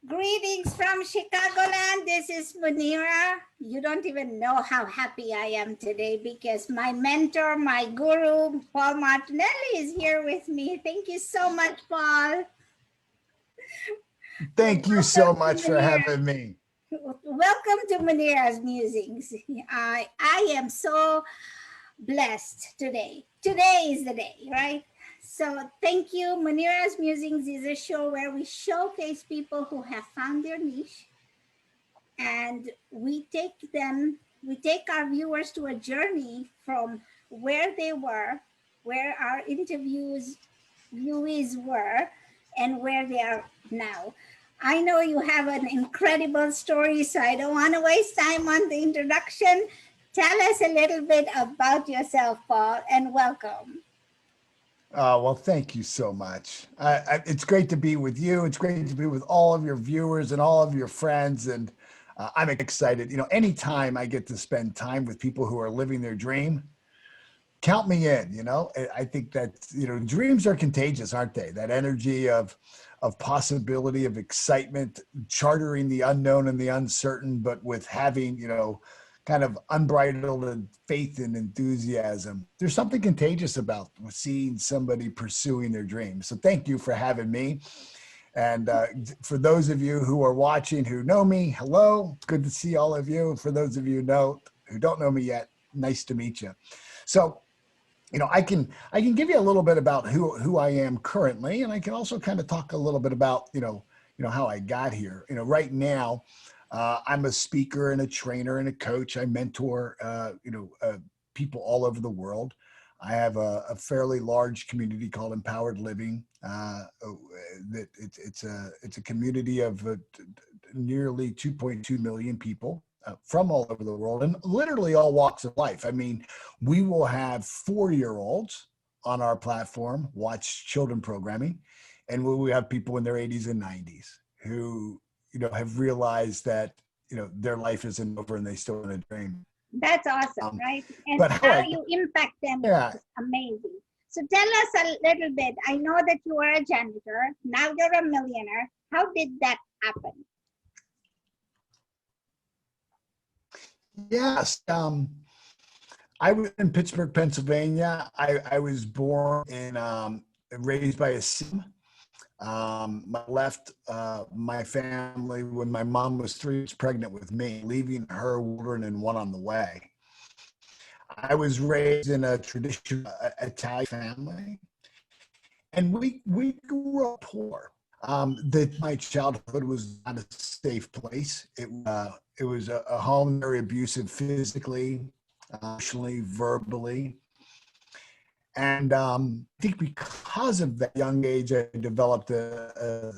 Greetings from Chicagoland. This is Munira. You don't even know how happy I am today because my mentor, my guru, Paul Martinelli, is here with me. Thank you so much, Paul. Thank you so Welcome to much for Munira. having me. Welcome to Munira's Musings. I am so blessed today. Today is the day, right? So thank you. Munira's Musings is a show where we showcase people who have found their niche, and we take our viewers to a journey from where they were, where our viewees were, and where they are now. I know you have an incredible story, so I don't want to waste time on the introduction. Tell us a little bit about yourself, Paul, and welcome. Well, thank you so much. It's great to be with you. It's great to be with all of your viewers and all of your friends. And I'm excited. Anytime I get to spend time with people who are living their dream, count me in. I think that, dreams are contagious, aren't they? That energy of possibility, of excitement, chartering the unknown and the uncertain, but with having, kind of unbridled faith and enthusiasm. There's something contagious about seeing somebody pursuing their dreams. So thank you for having me. And for those of you who are watching who know me, hello. It's good to see all of you. For those of you who don't know me yet, nice to meet you. So, I can give you a little bit about who I am currently, and I can also kind of talk a little bit about how I got here. Right now, I'm a speaker and a trainer and a coach. I mentor people all over the world. I have a fairly large community called Empowered Living. That it's a community of nearly 2.2 million people. From all over the world and literally all walks of life. I mean, we will have 4-year-olds on our platform watch children programming, and we have people in their 80s and 90s who, have realized that, their life isn't over and they still want to dream. That's awesome, right? And but how you impact them is amazing. So tell us a little bit. I know that you were a janitor. Now you're a millionaire. How did that happen? Yes. I was in Pittsburgh, Pennsylvania. I was born and raised by a sim. I left my family when my mom was 3 weeks pregnant with me, leaving her children and one on the way. I was raised in a traditional Italian family, and we grew up poor. That my childhood was not a safe place. It was a home very abusive physically, emotionally, verbally. And I think because of that young age, I developed a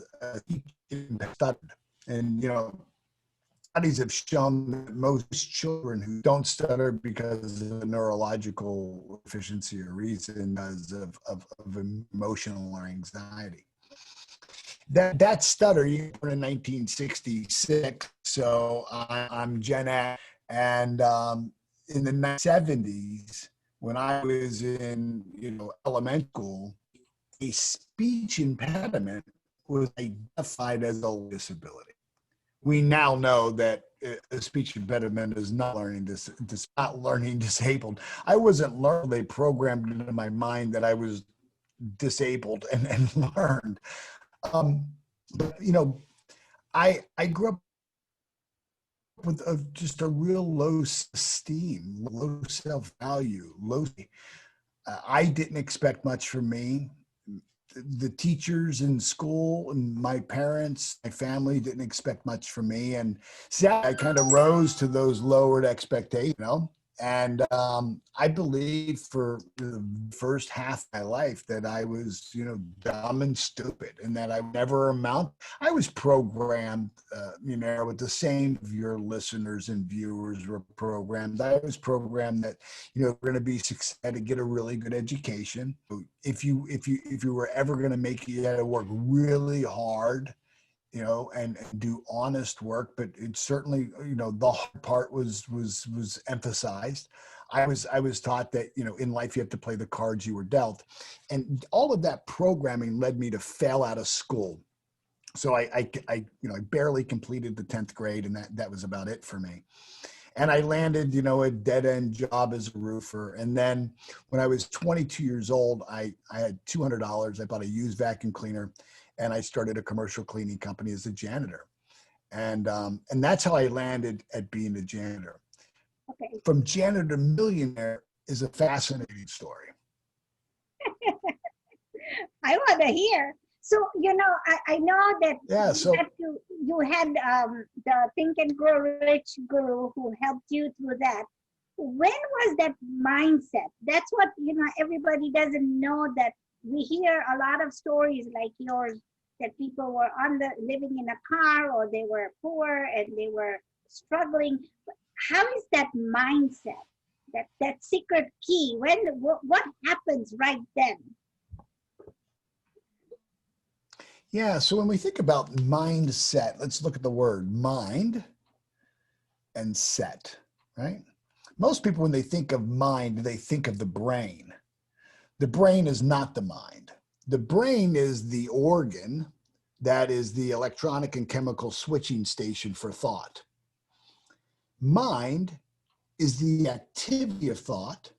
teaching study. And, studies have shown that most children who don't stutter because of a neurological deficiency or reason because of emotional or anxiety. That stutter, you were in 1966, so I'm Gen X, and in the 70s, when I was in elementary school, a speech impediment was identified as a disability. We now know that a speech impediment is not learning disabled. I wasn't learned; they programmed into my mind that I was disabled and learned. But I grew up with just a real low esteem, low self-value, I didn't expect much from me. The teachers in school and my parents, my family didn't expect much from me. And so I kind of rose to those lowered expectations, And I believe for the first half of my life that I was, dumb and stupid and that I never amount. I was programmed, with the same of your listeners and viewers were programmed. I was programmed that, we're going to be successful to get a really good education. If you were ever going to make it, you had to work really hard and do honest work, but it certainly, the hard part was emphasized. I was taught that, in life you have to play the cards you were dealt. And all of that programming led me to fail out of school. So I barely completed the 10th grade, and that was about it for me. And I landed, a dead end job as a roofer. And then when I was 22 years old, I had $200. I bought a used vacuum cleaner, and I started a commercial cleaning company as a janitor. And that's how I landed at being a janitor. Okay. From janitor to millionaire is a fascinating story. I want to hear. So, I know that Yeah. So you had the Think and Grow Rich guru who helped you through that. When was that mindset? That's what, everybody doesn't know, that we hear a lot of stories like yours, that people were living in a car, or they were poor and they were struggling. How is that mindset, that secret key? What happens right then? yeah. So when we think about mindset, let's look at the word mind and set, right? Most people, when they think of mind, they think of the brain. The brain is not the mind. The brain is the organ that is the electronic and chemical switching station for thought. Mind is the activity of thought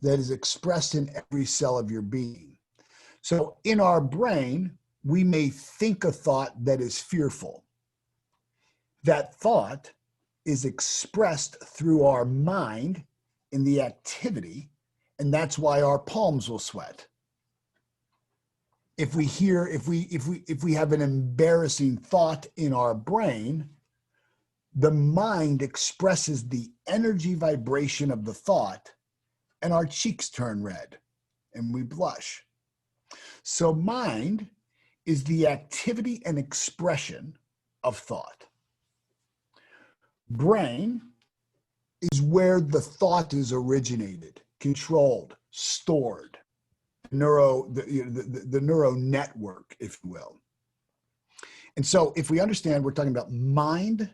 that is expressed in every cell of your being. So in our brain, we may think a thought that is fearful. That thought is expressed through our mind in the activity, and that's why our palms will sweat. If we have an embarrassing thought in our brain, the mind expresses the energy vibration of the thought, and our cheeks turn red and we blush. So mind is the activity and expression of thought. Brain is where the thought is originated, controlled, stored, the neural network, if you will. And so if we understand, we're talking about mindset.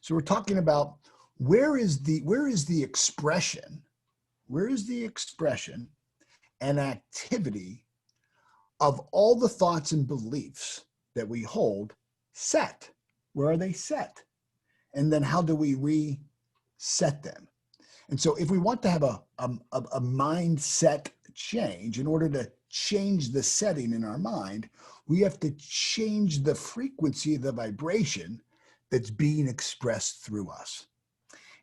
So we're talking about where is the expression and activity of all the thoughts and beliefs that we hold set? Where are they set? And then how do we reset them? And so if we want to have a mindset change, in order to change the setting in our mind, we have to change the frequency of the vibration that's being expressed through us.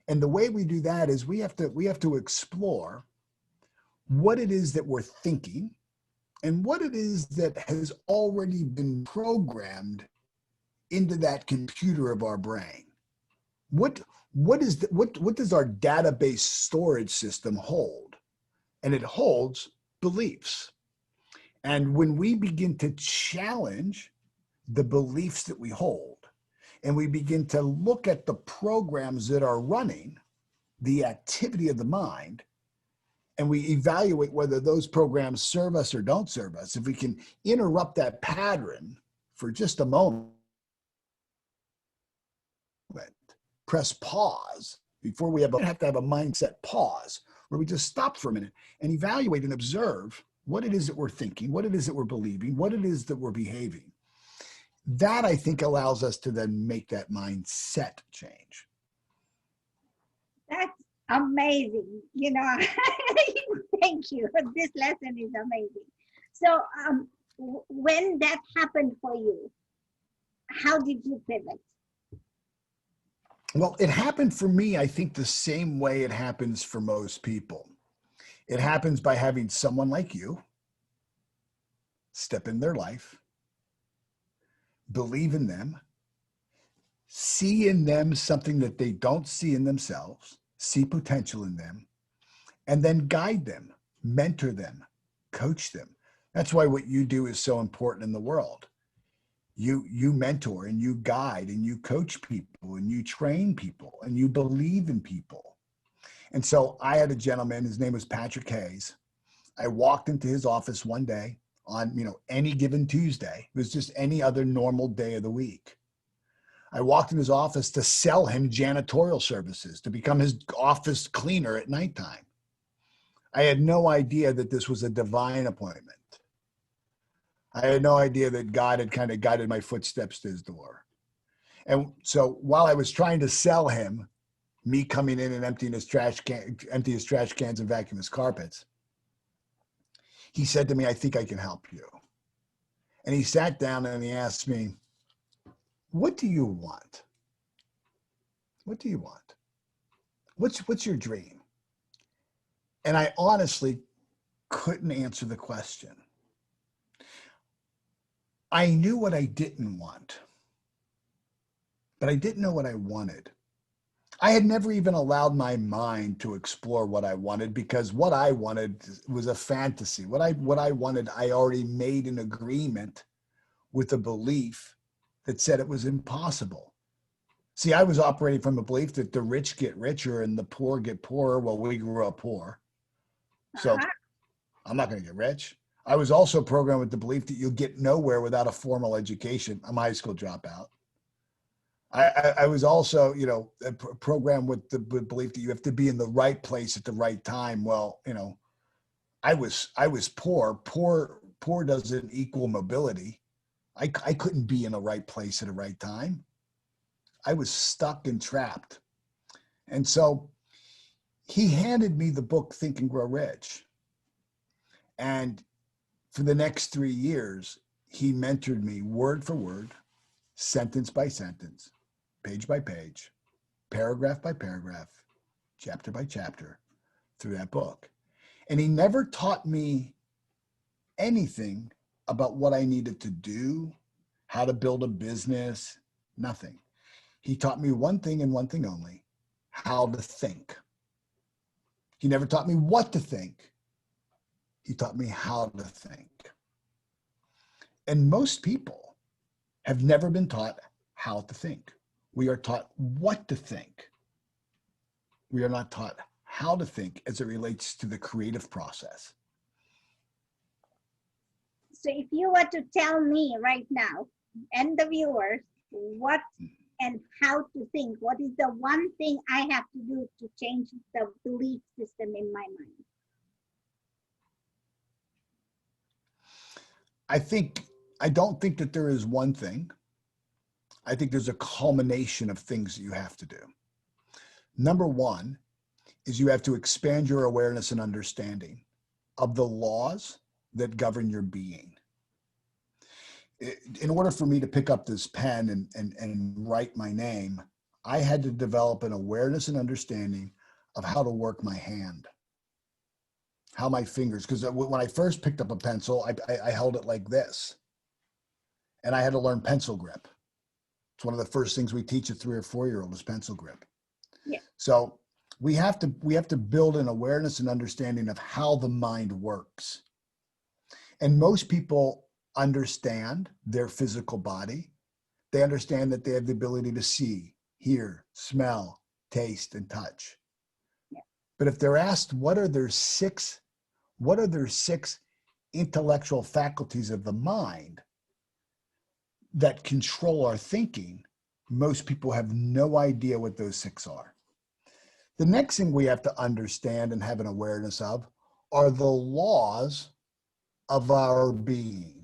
And the way we do that is we have to explore what it is that we're thinking and what it is that has already been programmed into that computer of our brain. What does our database storage system hold? And it holds beliefs. And when we begin to challenge the beliefs that we hold, and we begin to look at the programs that are running the activity of the mind, and we evaluate whether those programs serve us or don't serve us, if we can interrupt that pattern for just a moment, press pause before we have to have a mindset pause where we just stop for a minute and evaluate and observe what it is that we're thinking, what it is that we're believing, what it is that we're behaving. That, I think, allows us to then make that mindset change. That's amazing. Thank you. This lesson is amazing. So when that happened for you, how did you pivot? Well, it happened for me, I think, the same way it happens for most people. It happens by having someone like you step in their life, believe in them, see in them something that they don't see in themselves, see potential in them, and then guide them, mentor them, coach them. That's why what you do is so important in the world. You mentor and you guide and you coach people and you train people and you believe in people. And so I had a gentleman, his name was Patrick Hayes. I walked into his office one day on, any given Tuesday. It was just any other normal day of the week. I walked in his office to sell him janitorial services, to become his office cleaner at nighttime. I had no idea that this was a divine appointment. I had no idea that God had kind of guided my footsteps to his door. And so while I was trying to sell him, me coming in and emptying his empty his trash cans and vacuum his carpets, he said to me, I think I can help you. And he sat down and he asked me, what do you want? What do you want? What's your dream? And I honestly couldn't answer the question. I knew what I didn't want, but I didn't know what I wanted. I had never even allowed my mind to explore what I wanted, because what I wanted was a fantasy. What I wanted, I already made an agreement with a belief that said it was impossible. See, I was operating from a belief that the rich get richer and the poor get poorer. Well, we grew up poor, so Uh-huh. I'm not going to get rich. I was also programmed with the belief that you'll get nowhere without a formal education. I'm a high school dropout. I was also, programmed with the belief that you have to be in the right place at the right time. Well, I was poor. Poor doesn't equal mobility. I couldn't be in the right place at the right time. I was stuck and trapped. And so he handed me the book Think and Grow Rich. And for the next 3 years, he mentored me word for word, sentence by sentence, page by page, paragraph by paragraph, chapter by chapter through that book. And he never taught me anything about what I needed to do, how to build a business, nothing. He taught me one thing and one thing only: how to think. He never taught me what to think. He taught me how to think. And most people have never been taught how to think. We are taught what to think. We are not taught how to think as it relates to the creative process. So if you were to tell me right now and the viewers what and how to think, what is the one thing I have to do to change the belief system in my mind? I don't think that there is one thing. I think there's a culmination of things that you have to do. Number one is you have to expand your awareness and understanding of the laws that govern your being. In order for me to pick up this pen and write my name, I had to develop an awareness and understanding of how to work my hand, how my fingers, because when I first picked up a pencil, I held it like this. And I had to learn pencil grip. It's one of the first things we teach a 3 or 4-year-old is pencil grip. Yeah. So we have to build an awareness and understanding of how the mind works. And most people understand their physical body. They understand that they have the ability to see, hear, smell, taste, and touch. Yeah. But if they're asked what are their six intellectual faculties of the mind that control our thinking, most people have no idea what those 6 are. The next thing we have to understand and have an awareness of are the laws of our being.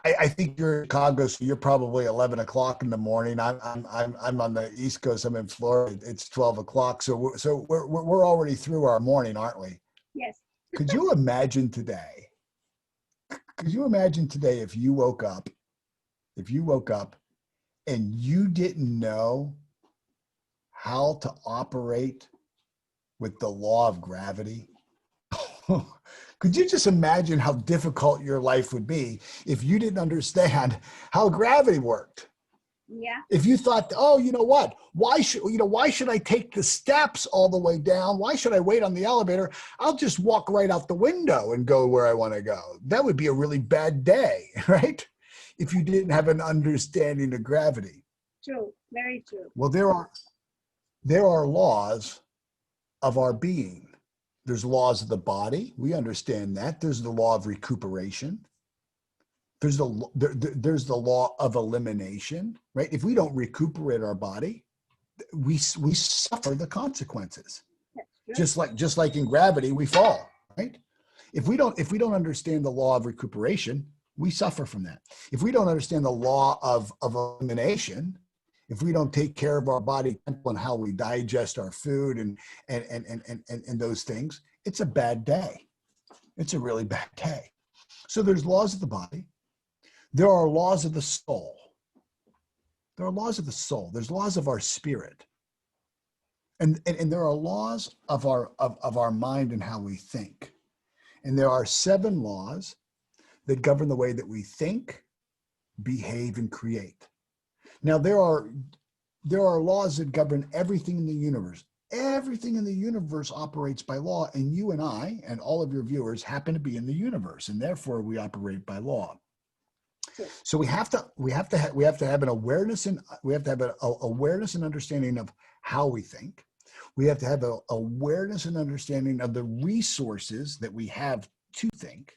I think you're in Chicago, so you're probably 11 o'clock in the morning. I'm on the East Coast. I'm in Florida. It's 12 o'clock. So we're already through our morning, aren't we? Yes. Could you imagine today? Could you imagine today if you woke up and you didn't know how to operate with the law of gravity? Could you just imagine how difficult your life would be if you didn't understand how gravity worked? Yeah. If you thought, oh, you know what? Why should I take the steps all the way down? Why should I wait on the elevator? I'll just walk right out the window and go where I want to go. That would be a really bad day, right? If you didn't have an understanding of gravity. True. Very true. Well, there are laws of our being. There's laws of the body. We understand that. There's the law of recuperation. There's the law of elimination, right? If we don't recuperate our body, we suffer the consequences. That's true. Just like in gravity, we fall, right? if we don't understand the law of recuperation, we suffer from that. If we don't understand the law of elimination, if we don't take care of our body temple and how we digest our food and those things, it's a bad day. It's a really bad day. So there's laws of the body. There are laws of the soul. There are laws of the soul. There's laws of our spirit. And there are laws of our mind and how we think. And there are 7 laws that govern the way that we think, behave, and create. Now, there are laws that govern everything in the universe. Everything in the universe operates by law, and you and I and all of your viewers happen to be in the universe, and therefore we operate by law. So we have to have an awareness, and we have to have an awareness and understanding of how we think. We have to have an awareness and understanding of the resources that we have to think,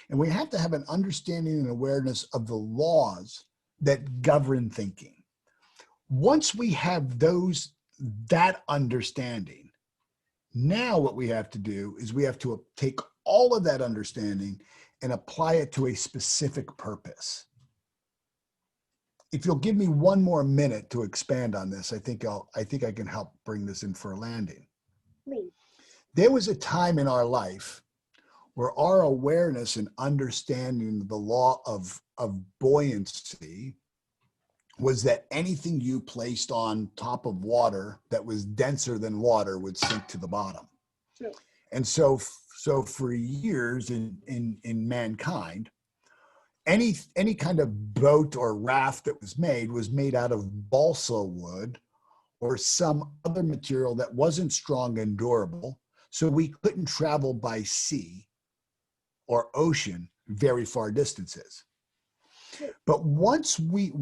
and we have to have an understanding and awareness of the laws that govern thinking. Once we have that understanding, now what we have to do is we have to take all of that understanding and apply it to a specific purpose. If you'll give me one more minute to expand on this, I think I can help bring this in for a landing. Please. There was a time in our life where our awareness and understanding of the law of buoyancy was that anything you placed on top of water that was denser than water would sink to the bottom. True. And so for years in mankind, any kind of boat or raft that was made out of balsa wood or some other material that wasn't strong and durable, so we couldn't travel by sea or ocean very far distances. But once we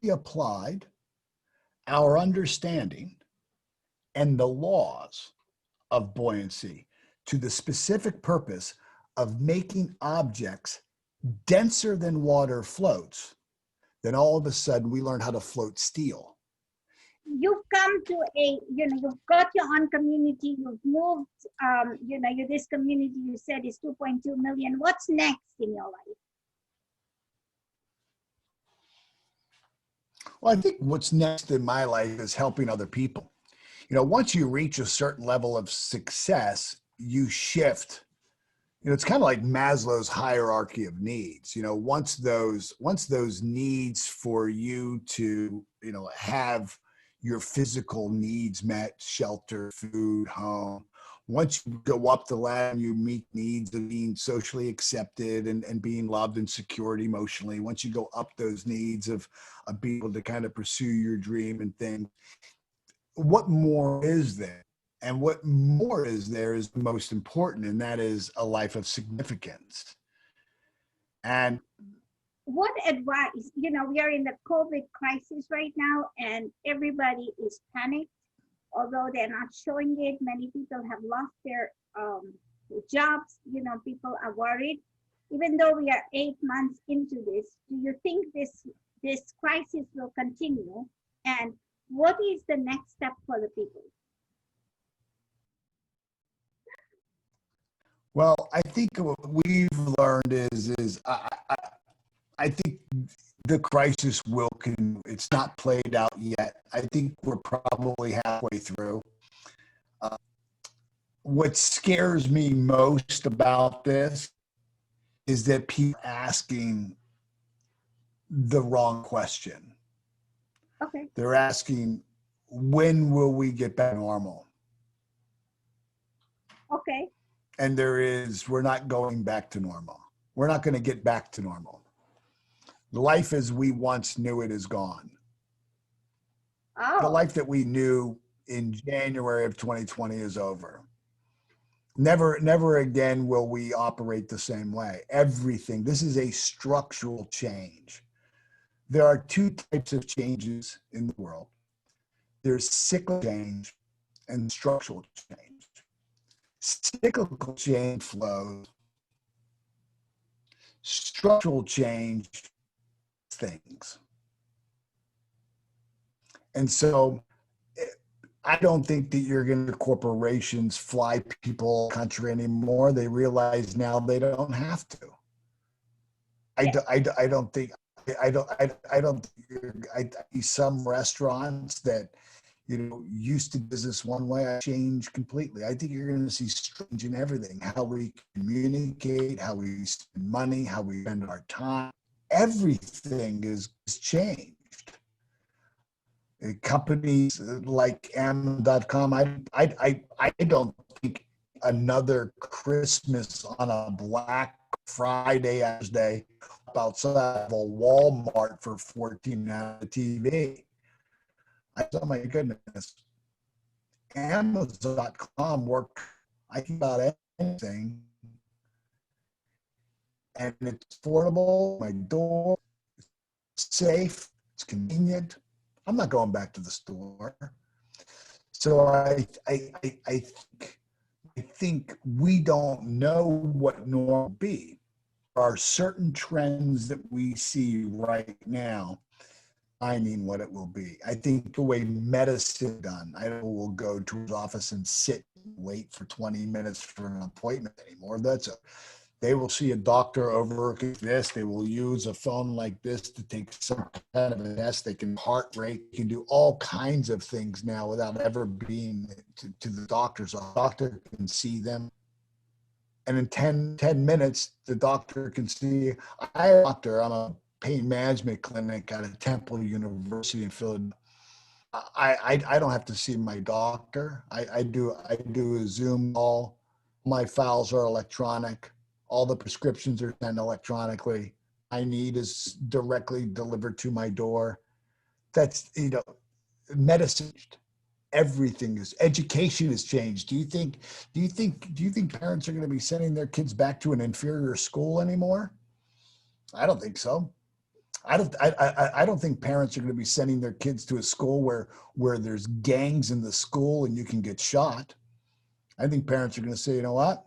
applied our understanding and the laws of buoyancy to the specific purpose of making objects denser than water floats, then all of a sudden we learned how to float steel. You've come to you've got your own community, you've moved, this community you said is 2.2 million. What's next in your life? Well, I think what's next in my life is helping other people. Once you reach a certain level of success, you shift. It's kind of like Maslow's hierarchy of needs. Once those needs for you to, have your physical needs met, shelter, food, home. Once you go up the ladder, you meet needs of being socially accepted and being loved and secured emotionally. Once you go up those needs of being able to kind of pursue your dream and things, what more is there? And what more is there is the most important, and that is a life of significance. And what advice, we are in the COVID crisis right now, and everybody is panicked. Although they're not showing it, many people have lost their jobs. People are worried. Even though we are 8 months into this, do you think this crisis will continue? And what is the next step for the people? Well, I think what we've learned is I think the crisis will continue. It's not played out yet. I think we're probably halfway through. What scares me most about this is that people are asking the wrong question. Okay. They're asking, when will we get back to normal? Okay. And we're not going back to normal. We're not going to get back to normal. Life as we once knew it is gone. Oh. The life that we knew in January of 2020 is over. Never again will we operate the same way. Everything, this is a structural change. There are 2 types of changes in the world. There's cyclical change and structural change. Cyclical change flows. Structural change things. And so I don't think that you're going to corporations fly people country anymore. They realize now they don't have to. Yeah. I don't think I don't I see some restaurants that used to business one way. I changed completely. I think you're going to see strange in everything, how we communicate, how we spend money, how we spend our time. Everything is changed. Companies like Amazon.com, I don't think another Christmas on a Black Friday day outside of a Walmart for 14 hours of TV. I thought, my goodness, Amazon.com work. I can buy anything, and it's affordable. My door, it's safe, it's convenient. I'm not going back to the store. So I think we don't know what normal will be. There are certain trends that we see right now. I mean, what it will be. I think the way medicine is done, I don't will go to his office and sit and wait for 20 minutes for an appointment anymore. They will see a doctor over this. They will use a phone like this to take some kind of a test. They can heart rate, they can do all kinds of things now without ever being to the doctor's office. The doctor can see them. And in 10 minutes, the doctor can see. I'm a pain management clinic at a Temple University in Philadelphia. I don't have to see my doctor. I do a Zoom call. My files are electronic. All the prescriptions are sent electronically. I need is directly delivered to my door. That's medicine. Everything is education has changed. Do you think parents are going to be sending their kids back to an inferior school anymore? I don't think so. I don't think parents are going to be sending their kids to a school where there's gangs in the school and you can get shot. I think parents are going to say, you know what?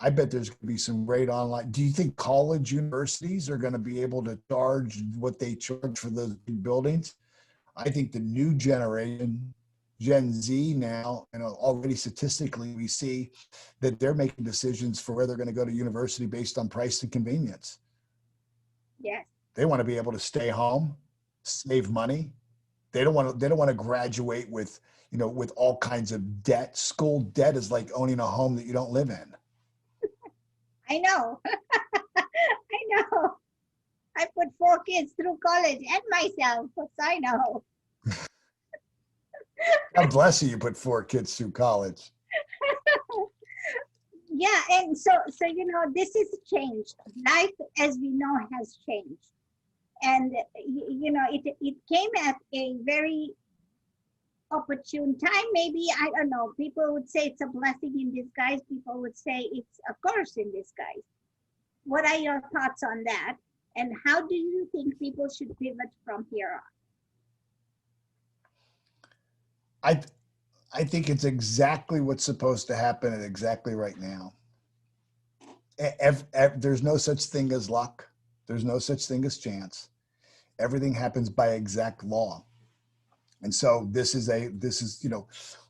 I bet there's going to be some great online. Do you think college universities are going to be able to charge what they charge for those big buildings? I think the new generation, Gen Z now, already statistically, we see that they're making decisions for where they're going to go to university based on price and convenience. Yes. They want to be able to stay home, save money. They don't want to graduate with all kinds of debt. School debt is like owning a home that you don't live in. I know. I know. I put 4 kids through college and myself, so I know. God bless you. You put 4 kids through college. Yeah, and so this is changed. Life as we know has changed. And it came at a very opportune time. Maybe, I don't know, people would say it's a blessing in disguise, people would say it's a curse in disguise. What are your thoughts on that, and how do you think people should pivot from here on? I think it's exactly what's supposed to happen at exactly right now. There's no such thing as luck. There's no such thing as chance. Everything happens by exact law. And so this is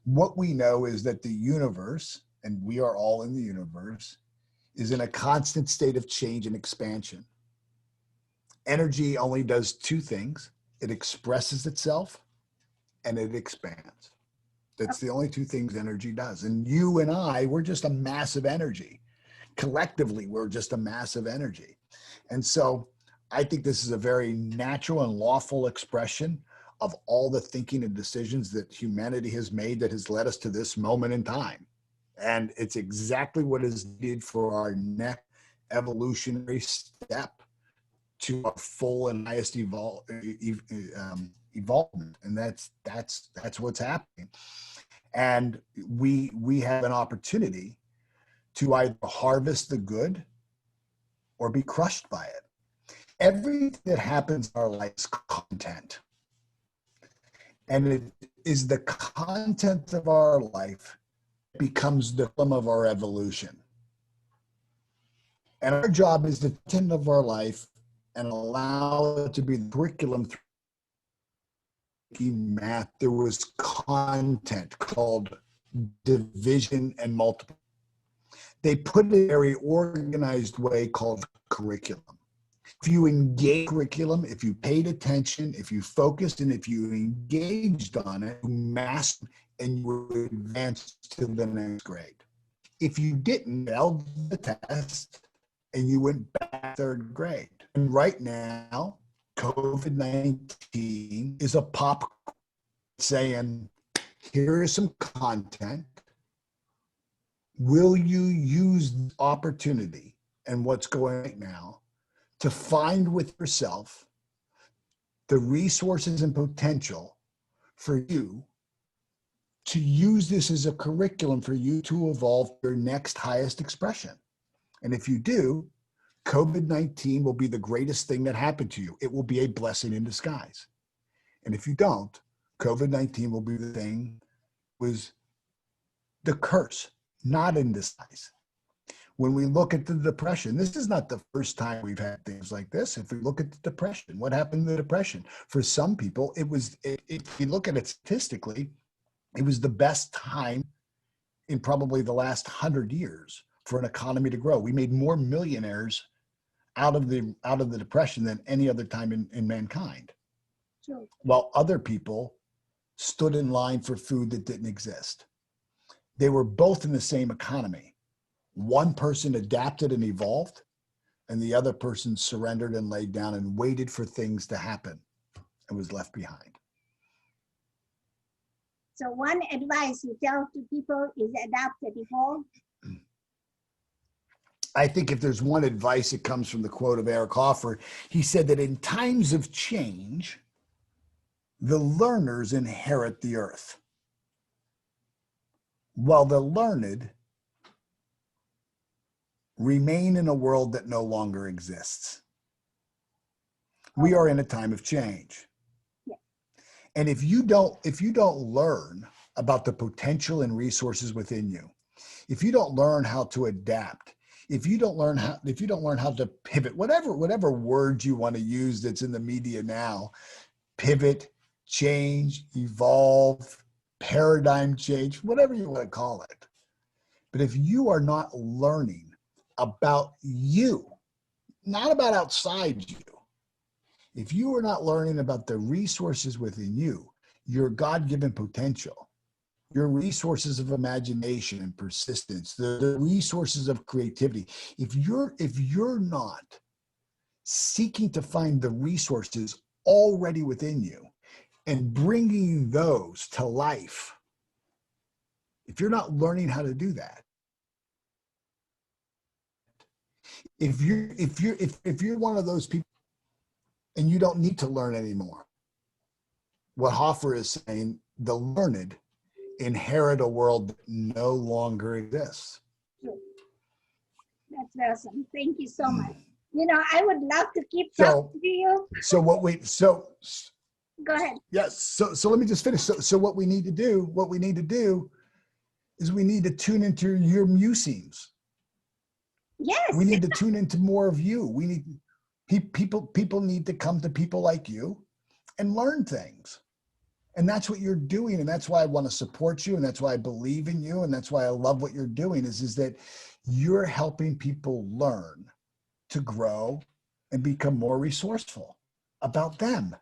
what we know is that the universe, and we are all in the universe, is in a constant state of change and expansion. Energy only does two things. It expresses itself and it expands. That's the only two things energy does. And you and I, we're just a massive energy. Collectively, we're just a massive energy. And so I think this is a very natural and lawful expression of all the thinking and decisions that humanity has made that has led us to this moment in time. And it's exactly what is needed for our next evolutionary step to our full and highest evolvement. And that's what's happening. And we have an opportunity to either harvest the good or be crushed by it. Everything that happens in our life is content. And it is the content of our life that becomes the sum of our evolution. And our job is the content of our life and allow it to be the curriculum math, there was content called division and multiple. They put it in a very organized way called curriculum. If you engage curriculum, if you paid attention, if you focused, and if you engaged on it, you mastered and you would advance to the next grade. If you didn't, you failed the test and you went back third grade. And right now, COVID-19 is a pop saying, here is some content. Will you use the opportunity and what's going right now to find with yourself the resources and potential for you to use this as a curriculum for you to evolve your next highest expression? And if you do, COVID-19 will be the greatest thing that happened to you. It will be a blessing in disguise. And if you don't, COVID-19 will be the thing was the curse, not in disguise. When we look at the depression, this is not the first time we've had things like this. If we look at the depression, what happened to the depression? For some people, if you look at it statistically, it was the best time in probably the last 100 years for an economy to grow. We made more millionaires out of the depression than any other time in mankind. Sure. While other people stood in line for food that didn't exist. They were both in the same economy. One person adapted and evolved, and the other person surrendered and laid down and waited for things to happen and was left behind. So one advice you tell to people is adapt and evolve. I think if there's one advice, it comes from the quote of Eric Hoffer. He said that in times of change, the learners inherit the earth, while the learned remain in a world that no longer exists. We are in a time of change. Yeah. And if you don't learn about the potential and resources within you, if you don't learn how to adapt, if you don't learn how to pivot, whatever words you want to use that's in the media now, pivot, change, evolve, paradigm change, whatever you want to call it. But if you are not learning about you, not about outside you, if you are not learning about the resources within you, your God-given potential, your resources of imagination and persistence, the resources of creativity, if you're not seeking to find the resources already within you and bringing those to life, if you're not learning how to do that, if you're one of those people and you don't need to learn anymore, what Hoffer is saying, the learned inherit a world that no longer exists. That's awesome. Thank you so much. You know, I would love to keep So- talking to you. Go ahead. Yes. So let me just finish. So what we need to do is we need to tune into your musings. Yes. We need to tune into more of you. We need people need to come to people like you and learn things. And that's what you're doing. And that's why I want to support you. And that's why I believe in you. And that's why I love what you're doing is that you're helping people learn to grow and become more resourceful about them.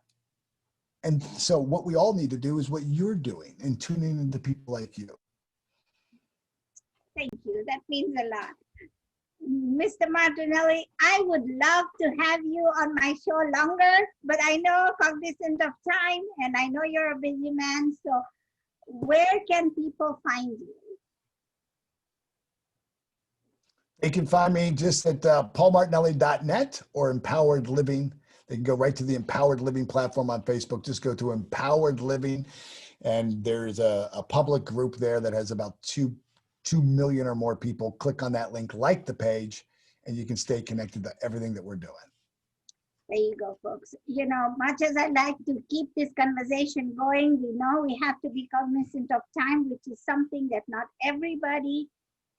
And so what we all need to do is what you're doing and tuning into people like you. Thank you. That means a lot. Mr. Martinelli, I would love to have you on my show longer, but I know cognizant of time and I know you're a busy man. So where can people find you? They can find me just at paulmartinelli.net or Empowered Living. They can go right to the Empowered Living platform on Facebook. Just go to Empowered Living, and there's a public group there that has about 2 million or more people. Click on that link, like the page, and you can stay connected to everything that we're doing. There you go, folks. You know, much as I like to keep this conversation going, we know we have to be cognizant of time, which is something that not everybody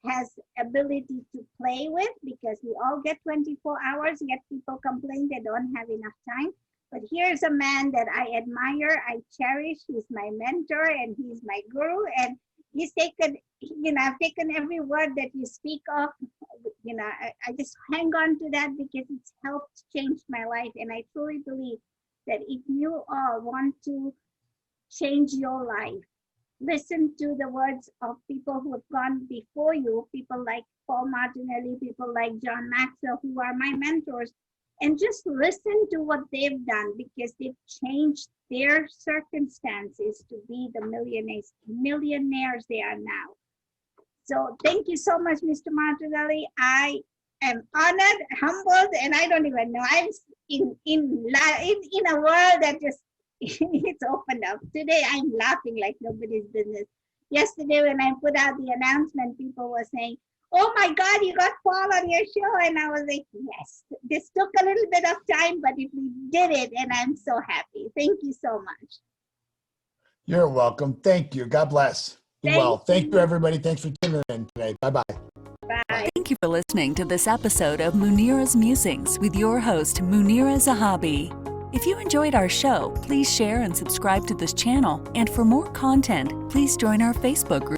has ability to play with, because we all get 24 hours, yet people complain they don't have enough time. But here's a man that I admire, I cherish. He's my mentor and he's my guru. And he's taken, I've taken every word that you speak of. I just hang on to that because it's helped change my life. And I truly believe that if you all want to change your life, listen to the words of people who have gone before you, people like Paul Martinelli, people like John Maxwell, who are my mentors, and just listen to what they've done because they've changed their circumstances to be the millionaires they are now. So thank you so much, Mr. Martinelli. I am honored, humbled, and I don't even know. I'm in a world that just it's opened up. Today I'm laughing like nobody's business. Yesterday when I put out the announcement, people were saying, "Oh my God, you got Paul on your show." And I was like, yes, this took a little bit of time, but we did it. And I'm so happy. Thank you so much. You're welcome. Thank you. God bless. Be well. Thank you, everybody. Thanks for tuning in today. Bye-bye. Bye. Thank you for listening to this episode of Munira's Musings with your host, Munira Zahabi. If you enjoyed our show, please share and subscribe to this channel. And for more content, please join our Facebook group.